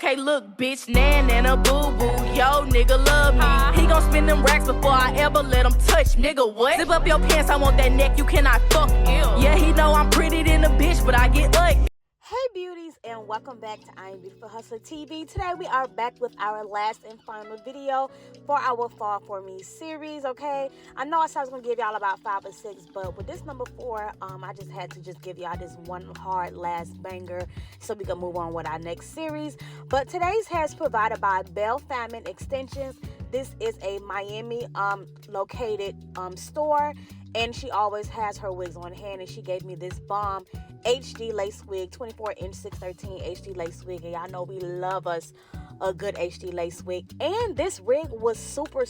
Okay, look, bitch, nan and a boo-boo. Yo, nigga love me. He gon' spend them racks before I ever let him touch. Nigga, what? Zip up your pants, I want that neck, you cannot fuck. Yeah, he know I'm pretty than a bitch, but I get ugly. Hey beauties, and welcome back to IAmBeautifulHustlerTV. Today we are back with our last and final video for our Fall For Me series, okay? I know I said I was going to give y'all about 5 or 6, but with this number 4, I just had to just give y'all this one hard last banger so we can move on with our next series. But today's hair is provided by Fanm Extensions. This is a Miami located store, and she always has her wigs on hand, and she gave me this bomb HD lace wig, 24-inch 613 HD lace wig, and y'all know we love us a good HD lace wig. And this wig was super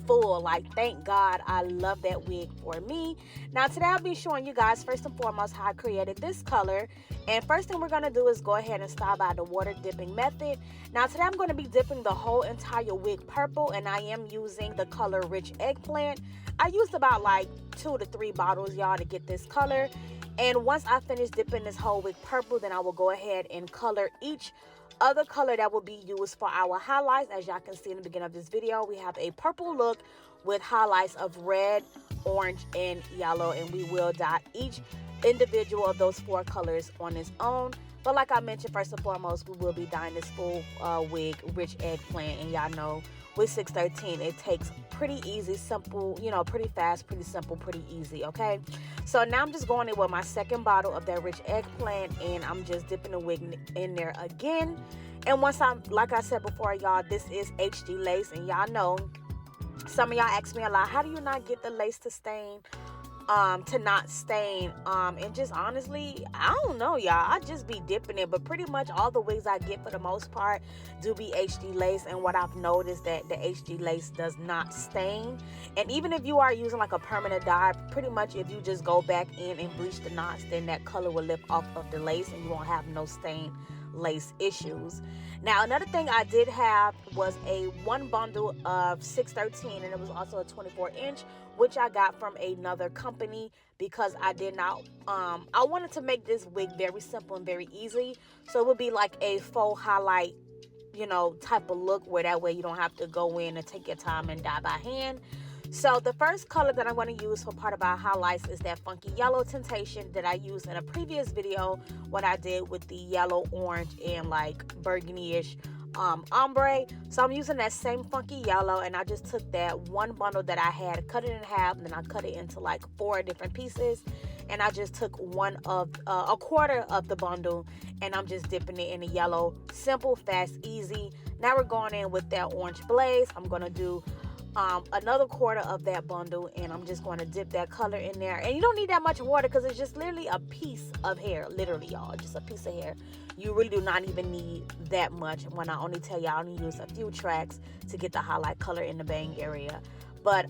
full. Like, thank God, I love that wig for me. Now today I'll be showing you guys first and foremost how I created this color. And first thing we're going to do is go ahead and style by the water dipping method. Now today I'm going to be dipping the whole entire wig purple, and I am using the color Rich Eggplant. I used about like 2 to 3 bottles, y'all, to get this color. And once I finish dipping this whole wig purple, then I will go ahead and color each other color that will be used for our highlights. As y'all can see in the beginning of this video, we have a purple look with highlights of red, orange, and yellow, and we will dye each individual of those 4 colors on its own. But like I mentioned, first and foremost, we will be dyeing this full wig Rich Eggplant, and y'all know with 613 it takes pretty easy, simple, you know, pretty fast, pretty simple, pretty easy. Okay, so now I'm just going in with my second bottle of that Rich Eggplant, and I'm just dipping the wig in there again. And once I'm, like I said before, y'all, this is HD lace, and y'all know some of y'all ask me a lot, how do you not get the lace to stain, to not stain? And just honestly, I don't know, y'all, I just be dipping it. But pretty much all the wigs I get for the most part do be HD lace, and what I've noticed that the HD lace does not stain. And even if you are using like a permanent dye, pretty much if you just go back in and bleach the knots, then that color will lift off of the lace and you won't have no stain lace issues. Now another thing I did have was a 1 bundle of 613, and it was also a 24-inch, which I got from another company because I did not I wanted to make this wig very simple and very easy, so it would be like a faux highlight, you know, type of look, where that way you don't have to go in and take your time and dye by hand. So the first color that I'm going to use for part of our highlights is that funky yellow Temptation that I used in a previous video, what I did with the yellow, orange, and like burgundy-ish ombre. So I'm using that same funky yellow, and I just took that 1 bundle that I had, cut it in half, and then I cut it into like 4 different pieces, and I just took a quarter of the bundle, and I'm just dipping it in the yellow. Simple, fast, easy. Now we're going in with that orange blaze. I'm going to do another quarter of that bundle, and I'm just going to dip that color in there. And you don't need that much water because it's just literally a piece of hair, literally, y'all, just a piece of hair. You really do not even need that much when I only tell y'all to use a few tracks to get the highlight color in the bang area. But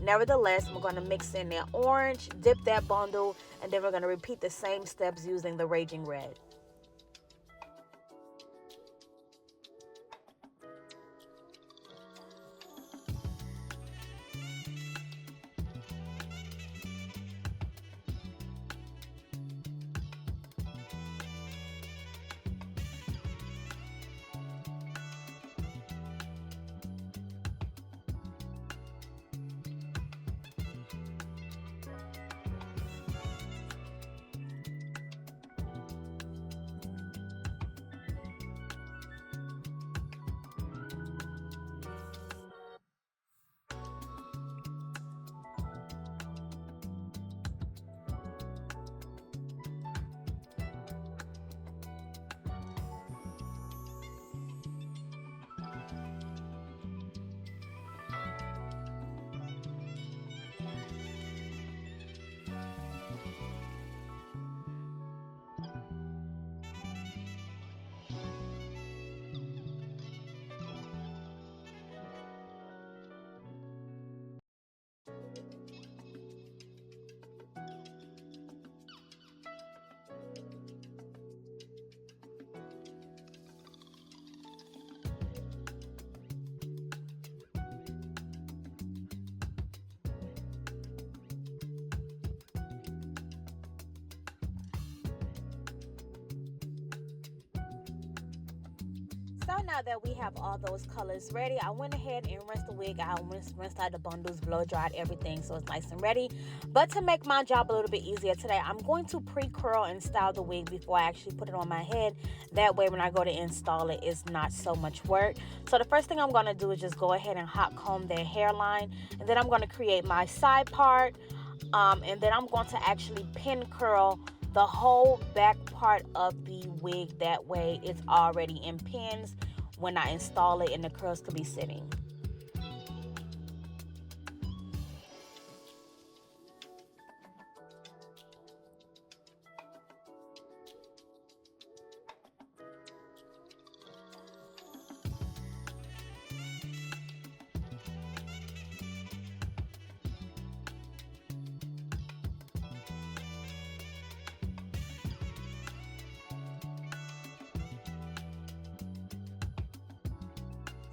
nevertheless, I'm going to mix in that orange, dip that bundle, and then we're going to repeat the same steps using the Raging Red. So now that we have all those colors ready, I went ahead and rinsed the wig out, rinsed out the bundles, blow dried everything so it's nice and ready. But to make my job a little bit easier today, I'm going to pre-curl and style the wig before I actually put it on my head. That way when I go to install it, it's not so much work. So the first thing I'm going to do is just go ahead and hot comb their hairline, and then I'm going to create my side part, and then I'm going to actually pin curl the whole back part of the wig. That way it's already in pins when I install it and the curls could be sitting.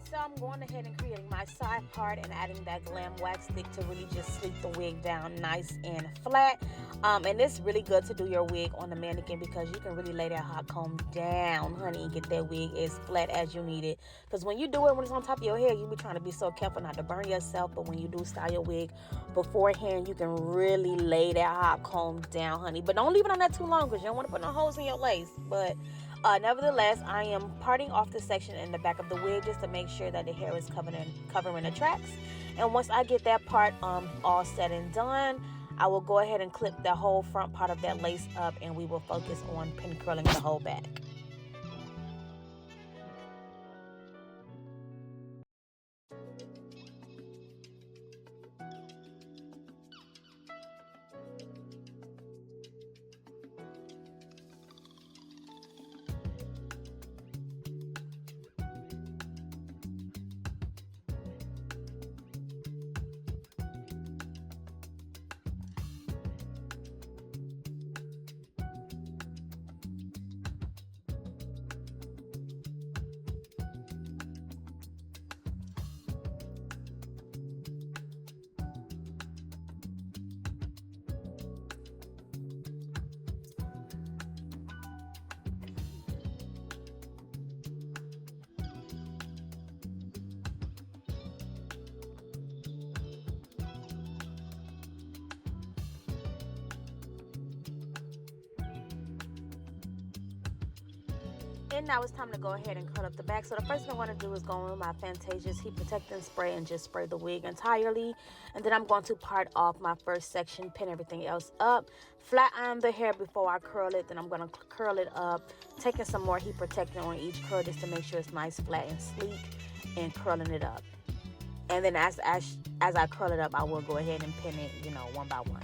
So I'm going ahead and creating my side part and adding that glam wax stick to really just sleek the wig down nice and flat. And it's really good to do your wig on the mannequin because you can really lay that hot comb down, honey, and get that wig as flat as you need it. Because when you do it, when it's on top of your head, you be trying to be so careful not to burn yourself. But when you do style your wig beforehand, you can really lay that hot comb down, honey. But don't leave it on that too long because you don't want to put no holes in your lace. But nevertheless, I am parting off the section in the back of the wig just to make sure that the hair is covering the tracks. And once I get that part all said and done, I will go ahead and clip the whole front part of that lace up, and we will focus on pin curling the whole back. And now it's time to go ahead and cut up the back. So the first thing I'm going to do is go in with my Fantasia Heat Protectant Spray and just spray the wig entirely. And then I'm going to part off my first section, pin everything else up, flat iron the hair before I curl it. Then I'm going to curl it up, taking some more heat protectant on each curl just to make sure it's nice, flat, and sleek, and curling it up. And then as I curl it up, I will go ahead and pin it, you know, one by one.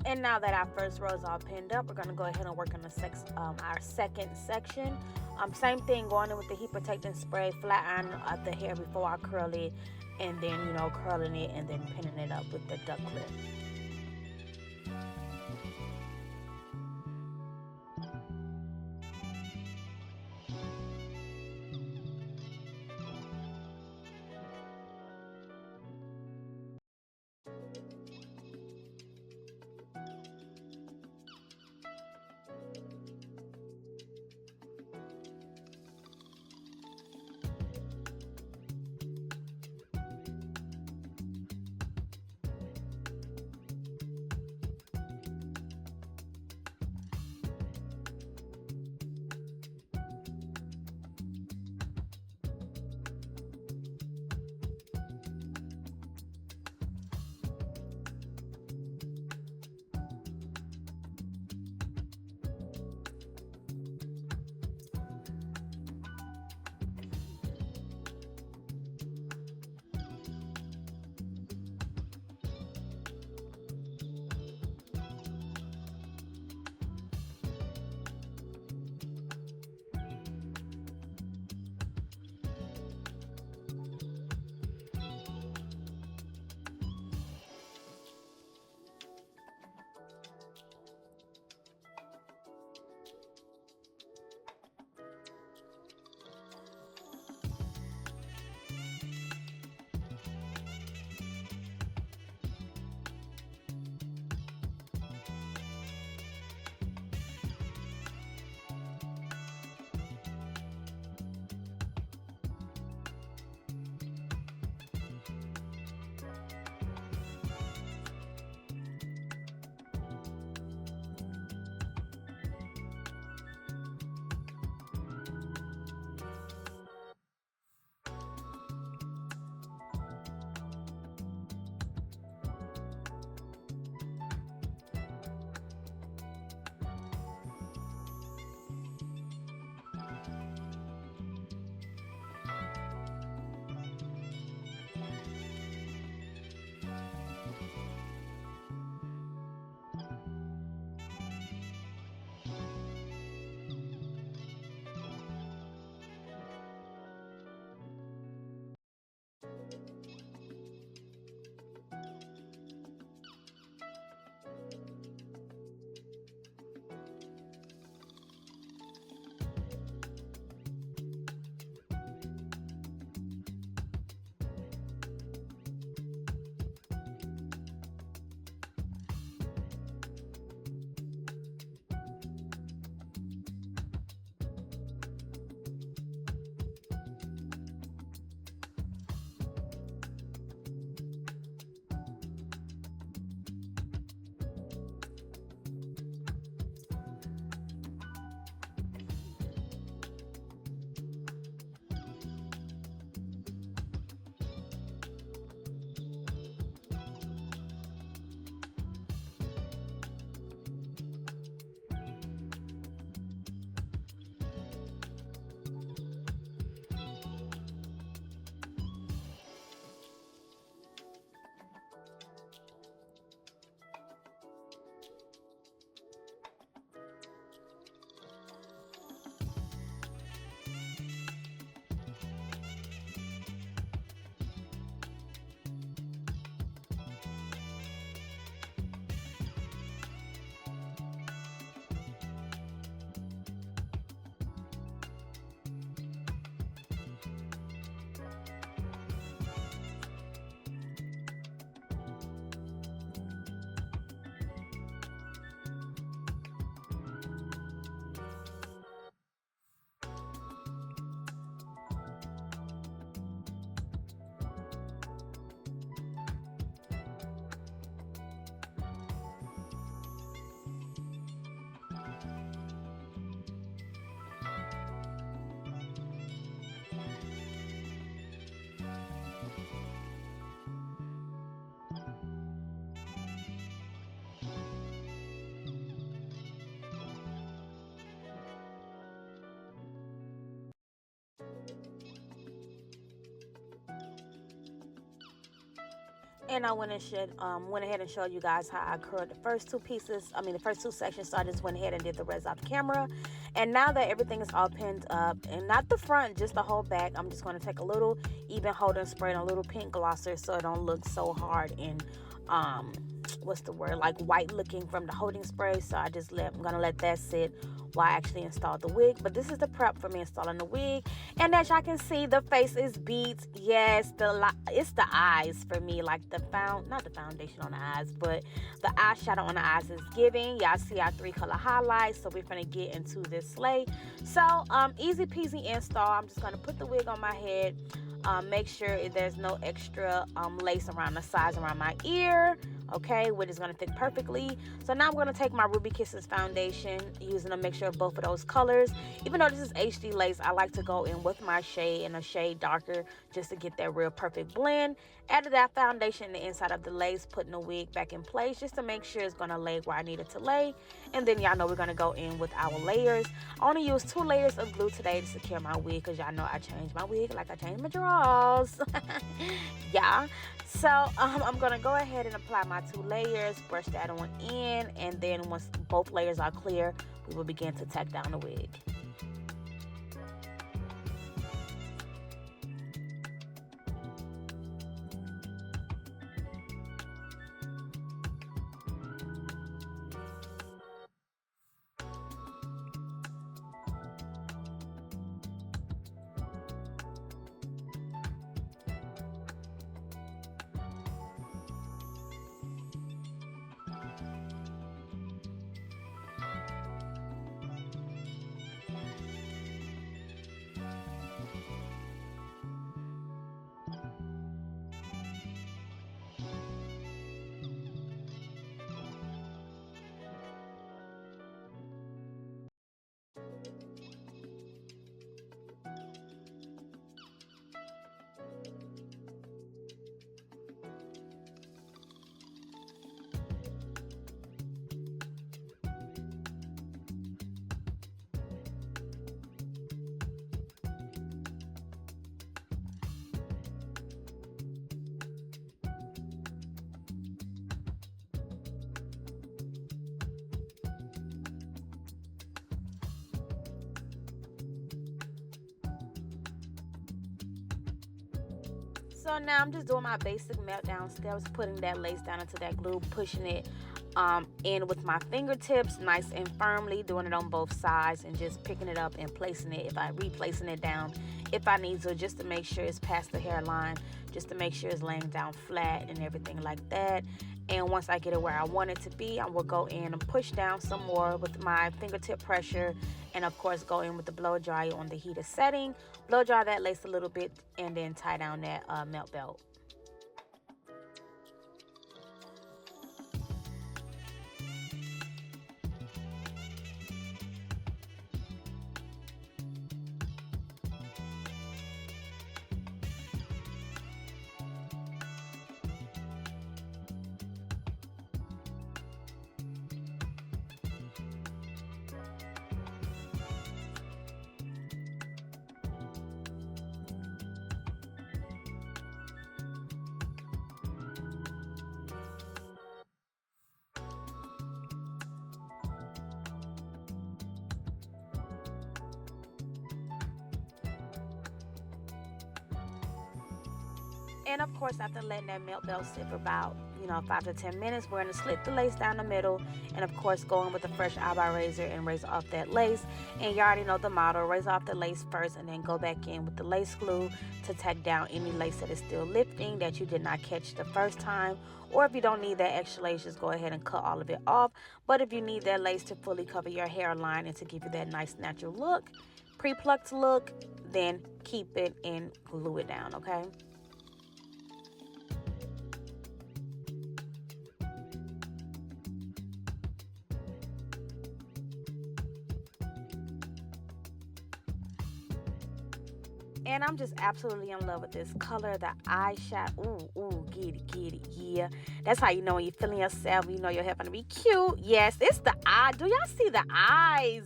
And now that our first row is all pinned up, we're going to go ahead and work on our second section. Same thing, going in with the heat protecting spray, flat iron the hair before I curl it, and then, you know, curling it and then pinning it up with the duck clip. And I went ahead and showed you guys how I curled the first two pieces. I mean, the first two sections. So I just went ahead and did the rest off camera. And now that everything is all pinned up, and not the front, just the whole back, I'm just going to take a little even holding spray and a little pink glosser so it don't look so hard and what's the word, like white looking from the holding spray. So I'm gonna let that sit while I actually install the wig. But this is the prep for me installing the wig. And as y'all can see, the face is beat. Yes, it's the eyes for me, like not the foundation on the eyes, but the eyeshadow on the eyes is giving. Y'all see our 3-color highlights. So we're gonna get into this slay. So easy peasy install. I'm just gonna put the wig on my head. Make sure there's no extra lace around the sides around my ear. Okay, which is going to fit perfectly. So now I'm going to take my Ruby Kisses foundation, using a mixture of both of those colors. Even though this is HD lace, I like to go in with my shade and a shade darker just to get that real perfect blend. Added that foundation in the inside of the lace, putting the wig back in place just to make sure it's going to lay where I need it to lay. And then y'all know we're going to go in with our layers. I only used 2 layers of glue today to secure my wig because y'all know I changed my wig like I changed my drawers. Yeah. So I'm going to go ahead and apply my 2 layers, brush that on in, and then once both layers are clear, we will begin to tack down the wig. So now I'm just doing my basic meltdown steps, putting that lace down into that glue, pushing it in with my fingertips nice and firmly, doing it on both sides and just picking it up and placing it, replacing it down if I need to, just to make sure it's past the hairline, just to make sure it's laying down flat and everything like that. And once I get it where I want it to be, I will go in and push down some more with my fingertip pressure, and of course go in with the blow dryer on the heated setting, blow dry that lace a little bit, and then tie down that melt belt. And of course, after letting that melt belt sit for about 5 to 10 minutes, we're going to slit the lace down the middle, and of course go in with a fresh eyebrow razor and razor off that lace. And you already know the motto, razor off the lace first and then go back in with the lace glue to tack down any lace that is still lifting that you did not catch the first time. Or if you don't need that extra lace, just go ahead and cut all of it off. But if you need that lace to fully cover your hairline and to give you that nice natural look, pre-plucked look, then keep it and glue it down, okay? And I'm just absolutely in love with this color, the eyeshadow. Ooh, get it, yeah. That's how you know when you're feeling yourself, you know your hair gonna be cute. Yes, it's the eye. Do y'all see the eyes?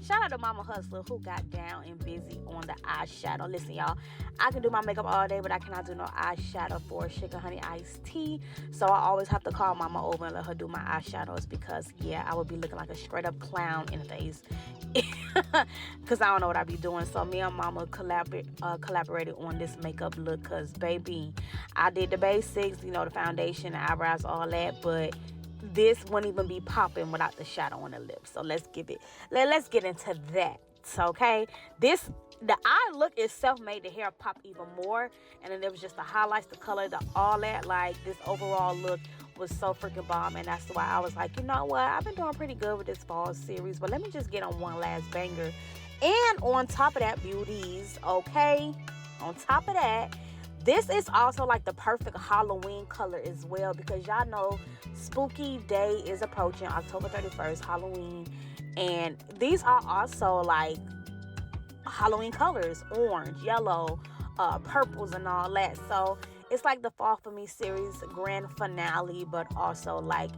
Shout out to Mama Hustler who got down and busy on the eyeshadow. Listen, y'all, I can do my makeup all day, but I cannot do no eyeshadow for Sugar Honey Iced Tea. So I always have to call Mama over and let her do my eyeshadows because, yeah, I would be looking like a straight up clown in the face. Because I don't know what I be doing. So me and Mama collaborated on this makeup look because, baby, I did the basics, you know, the foundation, the eyebrows, all that, but this wouldn't even be popping without the shadow on the lips. So let's get into that. Okay, the eye look itself made the hair pop even more, and then there was just the highlights, the color, all that. Like, this overall look was so freaking bomb, and that's why I was like, you know what, I've been doing pretty good with this fall series, but let me just get on one last banger. And on top of that, beauties, okay, on top of that, this is also like the perfect Halloween color as well, because y'all know Spooky Day is approaching, October 31st, Halloween. And these are also like Halloween colors, orange, yellow, purples and all that. So it's like the Fall For Me series grand finale, but also like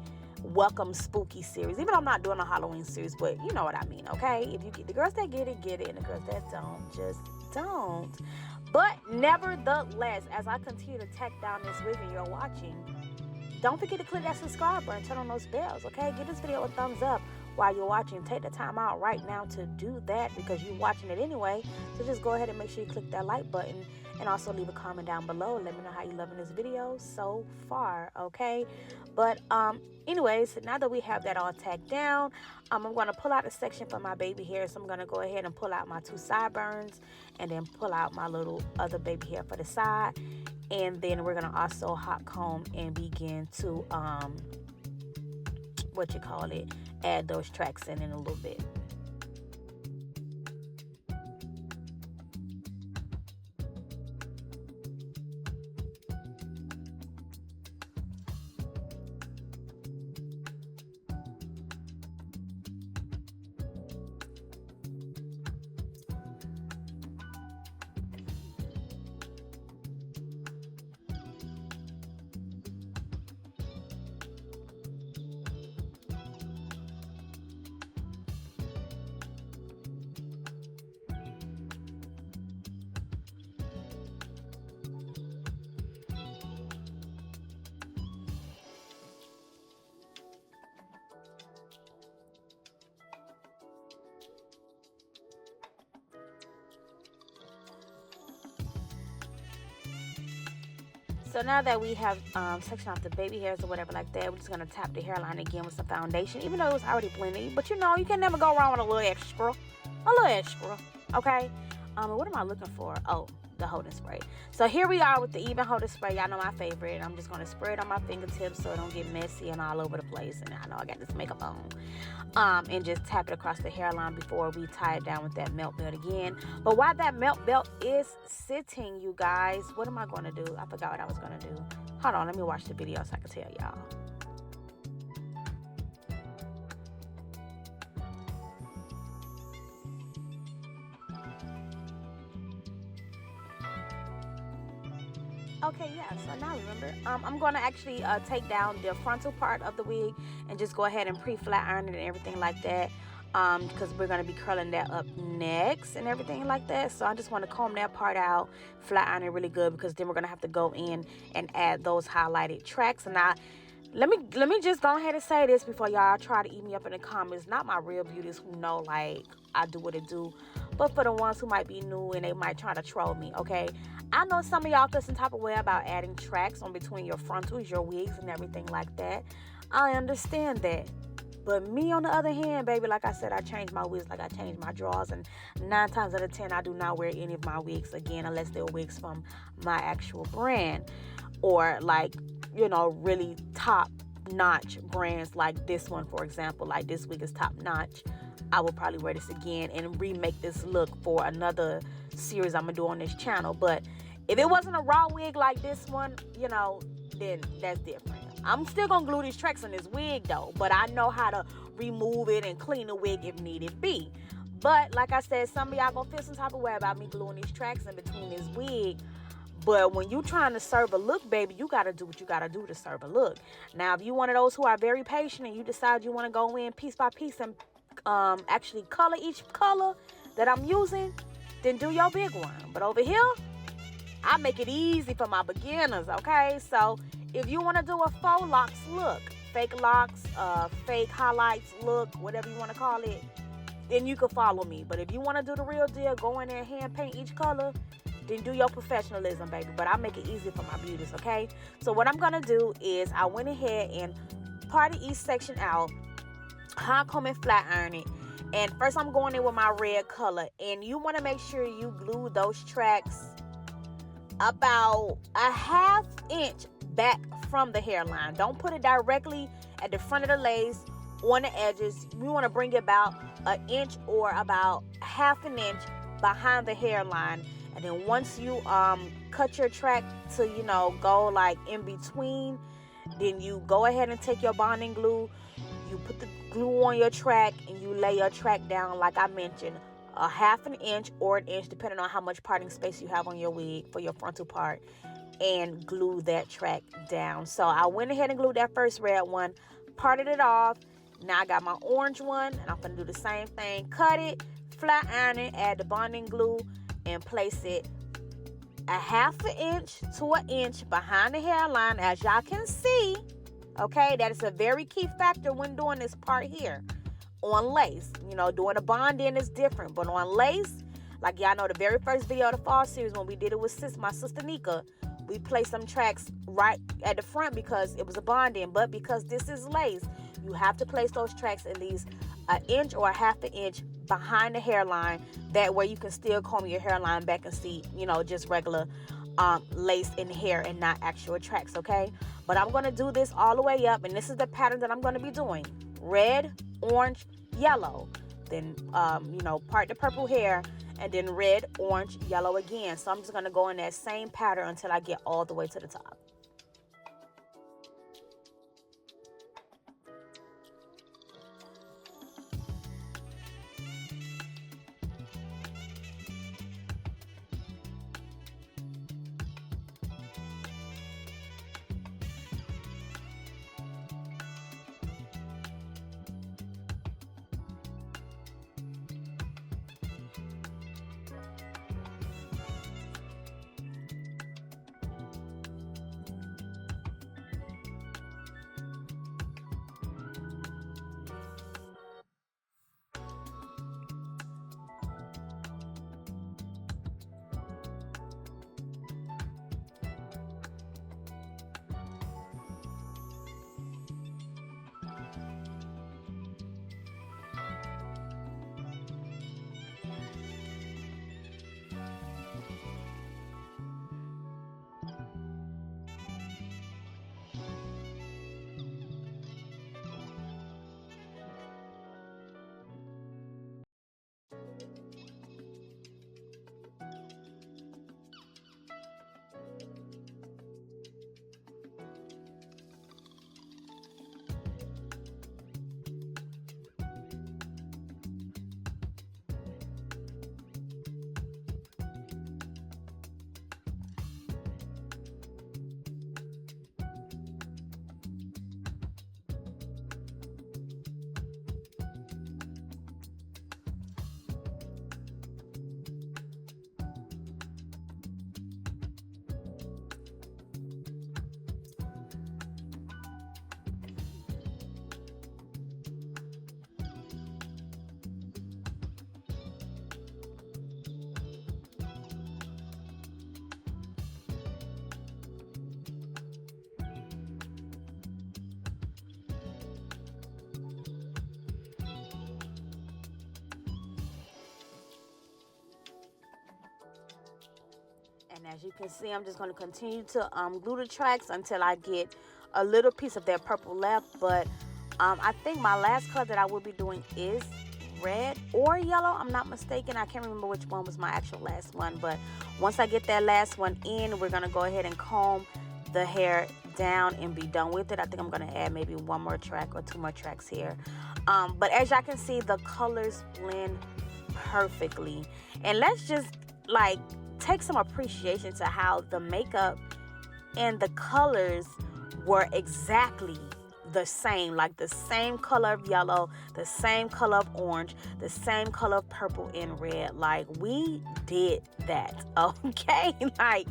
welcome spooky series. Even though I'm not doing a Halloween series, but you know what I mean, okay? If you get the girls that get it, and the girls that don't, just don't. But nevertheless, as I continue to tack down this wig and you're watching, don't forget to click that subscribe button, turn on those bells, okay? Give this video a thumbs up while you're watching. Take the time out right now to do that because you're watching it anyway. So just go ahead and make sure you click that like button and also leave a comment down below. Let me know how you're loving this video so far, okay? But anyways, now that we have that all tacked down, I'm going to pull out a section for my baby hair. So I'm going to go ahead and pull out my 2 sideburns and then pull out my little other baby hair for the side. And then we're going to also hot comb and begin to, add those tracks in a little bit. So now that we have sectioned off the baby hairs or whatever like that, we're just going to tap the hairline again with some foundation, even though it was already blended. But you know, you can never go wrong with a little extra. Okay? What am I looking for? Oh, the holding spray. So here we are with the even holding spray. Y'all know my favorite. I'm just going to spray it on my fingertips so it don't get messy and all over the place. And I know I got this makeup on. And just tap it across the hairline before we tie it down with that melt belt again. But while that melt belt is sitting, you guys, what am I going to do? I forgot what I was going to do. Hold on, let me watch the video so I can tell y'all. Okay, yeah, so now remember, I'm going to actually take down the frontal part of the wig and just go ahead and pre-flat iron it and everything like that, because we're going to be curling that up next and everything like that. So I just want to comb that part out, flat iron it really good, because then we're going to have to go in and add those highlighted tracks. And let me just go ahead and say this before y'all try to eat me up in the comments. Not my real beauties who know, like, I do what it do, but for the ones who might be new and they might try to troll me, okay? I know some of y'all feel some type of way about adding tracks on between your frontals, your wigs, and everything like that. I understand that. But me, on the other hand, baby, like I said, I change my wigs like I change my drawers. And 9 times out of 10, I do not wear any of my wigs again unless they're wigs from my actual brand. Or, like, you know, really top-notch brands like this one, for example. Like, this wig is top-notch. I will probably wear this again and remake this look for another series I'm going to do on this channel. But if it wasn't a raw wig like this one, you know, then that's different. I'm still going to glue these tracks on this wig, though. But I know how to remove it and clean the wig if needed be. But, like I said, some of y'all going to feel some type of way about me gluing these tracks in between this wig. But when you trying to serve a look, baby, you got to do what you got to do to serve a look. Now, if you one of those who are very patient and you decide you want to go in piece by piece and actually color each color that I'm using, then do your big one. But over here, I make it easy for my beginners, okay? So if you want to do a faux locks look, fake locks, fake highlights look, whatever you want to call it, then you can follow me. But if you want to do the real deal, go in there and hand paint each color, then do your professionalism, baby. But I make it easy for my beauties, okay? So what I'm going to do is I went ahead and parted each section out, hot comb and flat iron it. And first I'm going in with my red color. And you want to make sure you glue those tracks about a ½ inch back from the hairline. Don't put it directly at the front of the lace on the edges. We want to bring it about an inch or about ½ an inch behind the hairline. And then once you cut your track to, you know, go like in between, then you go ahead and take your bonding glue. You put the glue on your track and you lay your track down like I mentioned, a ½ an inch or an inch, depending on how much parting space you have on your wig for your frontal part, and glue that track down. So I went ahead and glued that first red one, parted it off. Now I got my orange one, and I'm going to do the same thing. Cut it, flat iron it, add the bonding glue, and place it a ½ an inch to an inch behind the hairline, as y'all can see. Okay, that is a very key factor when doing this part here. On lace, you know, doing a bond-in is different, but on lace, like y'all know, the very first video of the fall series when we did it with my sister Nika, we placed some tracks right at the front because it was a bond-in. But because this is lace, you have to place those tracks at least an inch or a ½ an inch behind the hairline. That way you can still comb your hairline back and see, you know, just regular lace in hair and not actual tracks, okay? But I'm going to do this all the way up, and this is the pattern that I'm going to be doing. Red, orange, yellow. Then, you know, part the purple hair, and then red, orange, yellow again. So I'm just going to go in that same pattern until I get all the way to the top. And as you can see, I'm just going to continue to glue the tracks until I get a little piece of that purple left. But I think my last color that I will be doing is red or yellow. I'm not mistaken. I can't remember which one was my actual last one. But once I get that last one in, we're going to go ahead and comb the hair down and be done with it. I think I'm going to add maybe one more track or two more tracks here. But as y'all can see, the colors blend perfectly. And let's just like take some appreciation to how the makeup and the colors were exactly the same, like the same color of yellow, the same color of orange, the same color of purple and red. Like, we did that, okay? Like,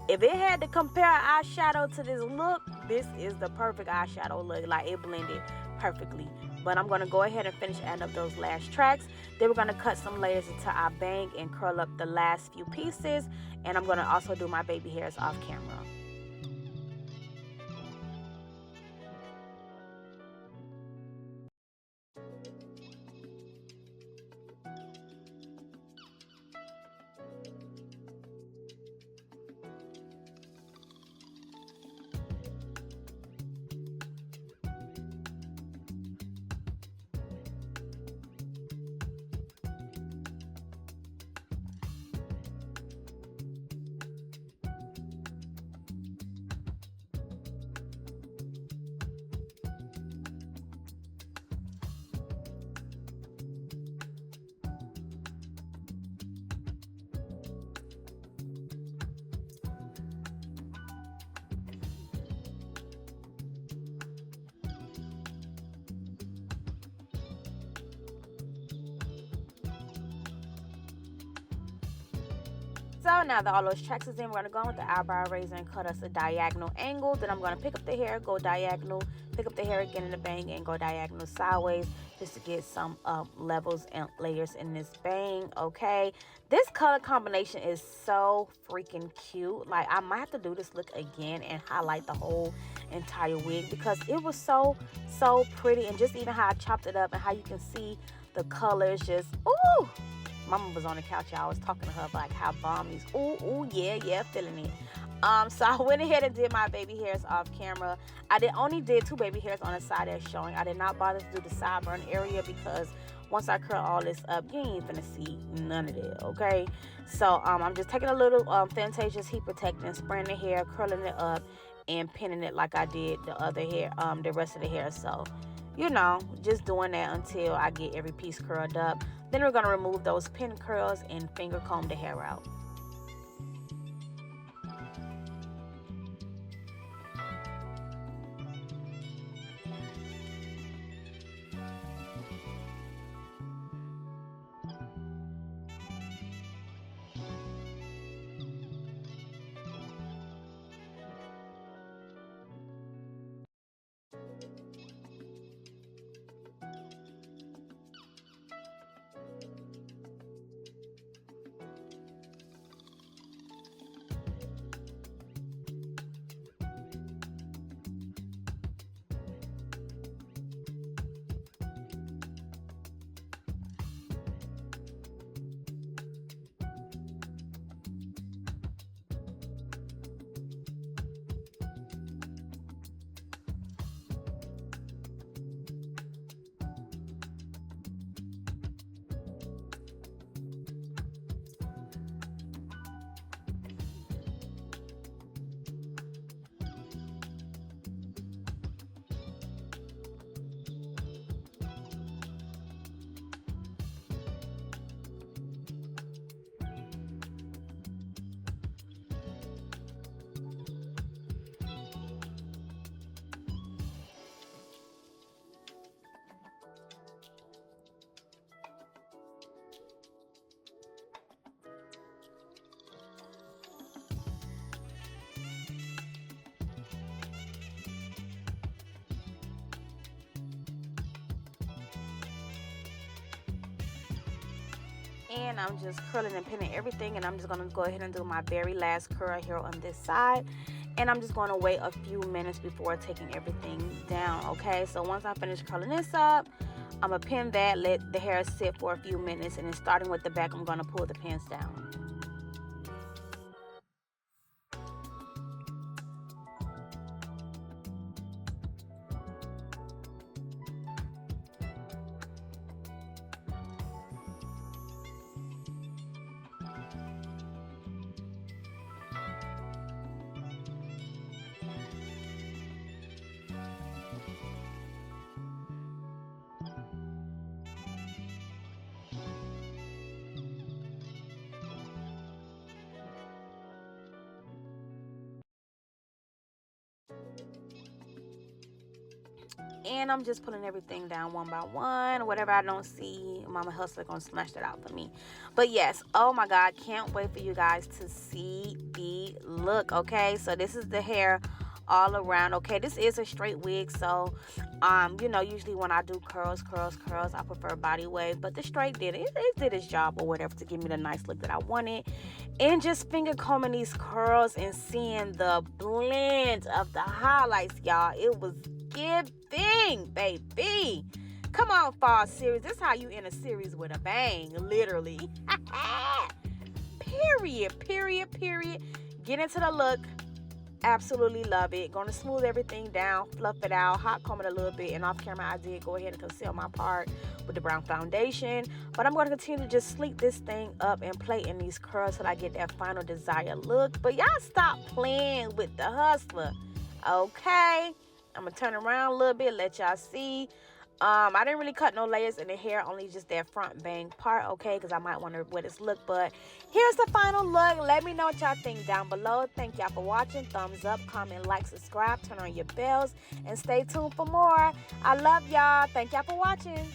if it had to compare eyeshadow to this look, this is the perfect eyeshadow look. Like, it blended perfectly. But I'm going to go ahead and finish adding up those last tracks. Then we're going to cut some layers into our bang and curl up the last few pieces. And I'm going to also do my baby hairs off camera. So now that all those tracks is in, we're going to go in with the eyebrow razor and cut us a diagonal angle. Then I'm going to pick up the hair, go diagonal, pick up the hair again in the bang, and go diagonal sideways just to get some levels and layers in this bang, okay? This color combination is so freaking cute. Like, I might have to do this look again and highlight the whole entire wig because it was so pretty. And just even how I chopped it up and how you can see the colors just, ooh. Mama was on the couch, y'all. I was talking to her about like how bomb these. Ooh, yeah, feeling it. So I went ahead and did my baby hairs off camera. I only did 2 baby hairs on the side that's showing. I did not bother to do the sideburn area because once I curl all this up, you ain't finna see none of that, okay? So I'm just taking a little Fantasia heat protectant, spraying the hair, curling it up, and pinning it like I did the other hair, the rest of the hair. So, you know, just doing that until I get every piece curled up. Then we're going to remove those pin curls and finger comb the hair out. And I'm just curling and pinning everything, and I'm just going to go ahead and do my very last curl here on this side, and I'm just going to wait a few minutes before taking everything down, okay? So once I finish curling this up, I'm going to pin that, let the hair sit for a few minutes, and then starting with the back, I'm going to pull the pins down. And I'm just pulling everything down one by one. Whatever I don't see, Mama Hustler gonna smash that out for me. But yes, oh my God, can't wait for you guys to see the look, okay? So this is the hair all around, okay? This is a straight wig, so you know, usually when I do curls, I prefer body wave, but the straight did it did its job or whatever to give me the nice look that I wanted. And just finger combing these curls and seeing the blend of the highlights, y'all, it was giving, baby. Come on, fall series. This is how you end a series with a bang, literally. Period. Get into the look. Absolutely love it. Gonna smooth everything down, fluff it out, hot comb it a little bit, and off camera I did go ahead and conceal my part with the brown foundation. But I'm gonna continue to just sleek this thing up and play in these curls till I get that final desired look. But y'all stop playing with the hustler, okay? I'm gonna turn around a little bit, let y'all see. I didn't really cut no layers in the hair, only just that front bang part, okay? Because I might want to wear this look. But here's the final look. Let me know what y'all think down below. Thank y'all for watching. Thumbs up, comment, like, subscribe, turn on your bells, and stay tuned for more. I love y'all. Thank y'all for watching.